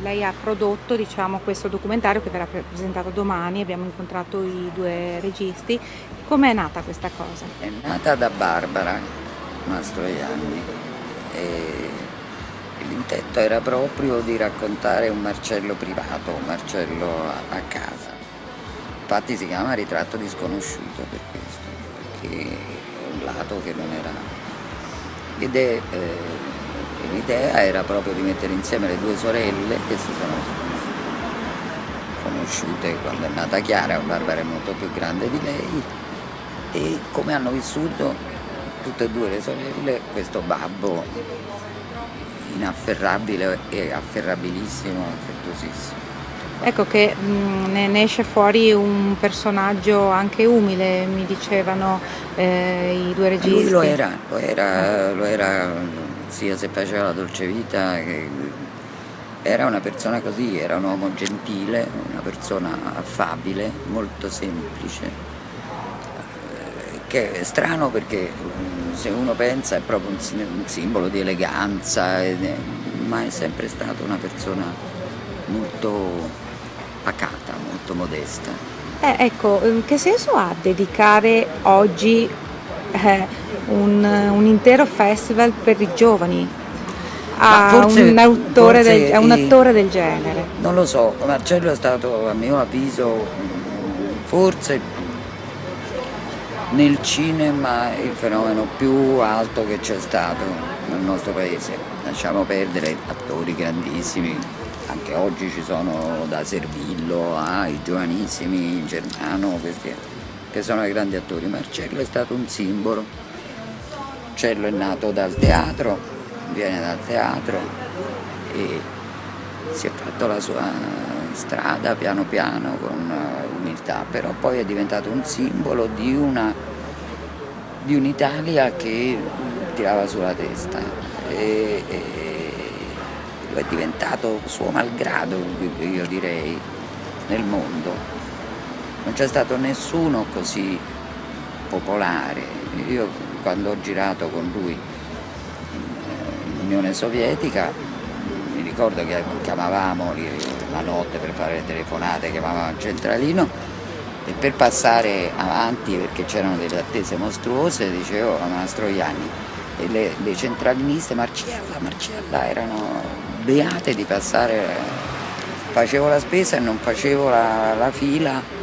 lei ha prodotto, diciamo, questo documentario che verrà presentato domani, abbiamo incontrato i due registi. Com'è nata questa cosa? È nata da Barbara Mastroianni e l'intento era proprio di raccontare un Marcello privato, un Marcello a casa. Infatti si chiama Ritratto di sconosciuto per questo, perché è un lato che non era. L'idea era proprio di mettere insieme le due sorelle che si sono conosciute quando è nata Chiara. Barbara è molto più grande di lei, e come hanno vissuto tutte e due le sorelle questo babbo inafferrabile e afferrabilissimo, affettuosissimo. Ecco che ne esce fuori un personaggio anche umile, mi dicevano i due registi. Lui lo era sia se faceva la dolce vita, era una persona così, era un uomo gentile, una persona affabile, molto semplice, che è strano perché se uno pensa è proprio un simbolo di eleganza, ma è sempre stata una persona molto pacata, molto modesta. Ecco, che senso ha dedicare oggi un intero festival per i giovani a un attore del genere? Non lo so, Marcello è stato, a mio avviso, forse nel cinema il fenomeno più alto che c'è stato nel nostro paese. Lasciamo perdere attori grandissimi, anche oggi ci sono da Servillo ai giovanissimi Germano, che sono i grandi attori. Marcello è stato un simbolo. Marcello è nato dal teatro, viene dal teatro e si è fatto la sua strada piano piano con umiltà, però poi è diventato un simbolo di un'Italia che tirava sulla testa e lo è diventato suo malgrado, io direi, nel mondo. Non c'è stato nessuno così popolare. Io quando ho girato con lui in Unione Sovietica mi ricordo che chiamavamo la notte per fare le telefonate, chiamavamo il centralino e per passare avanti, perché c'erano delle attese mostruose, dicevo a Mastroianni, e le centraliniste Marcella erano beate di passare. Facevo la spesa e non facevo la fila,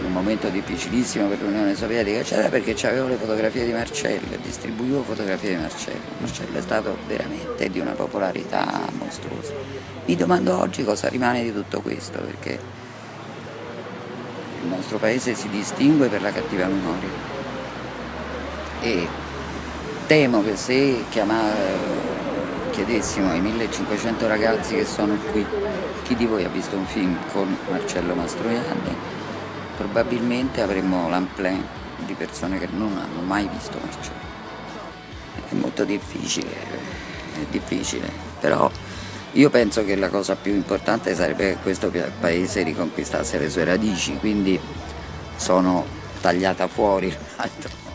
un momento difficilissimo per l'Unione Sovietica, eccetera, perché avevo le fotografie di Marcello e distribuivo fotografie di Marcello. Marcello è stato veramente di una popolarità mostruosa. Mi domando oggi cosa rimane di tutto questo, perché il nostro paese si distingue per la cattiva memoria e temo che se chiedessimo ai 1500 ragazzi che sono qui chi di voi ha visto un film con Marcello Mastroianni, probabilmente avremmo l'amplè di persone che non hanno mai visto Marcello. È molto difficile, però io penso che la cosa più importante sarebbe che questo paese riconquistasse le sue radici, quindi sono tagliata fuori l'altro.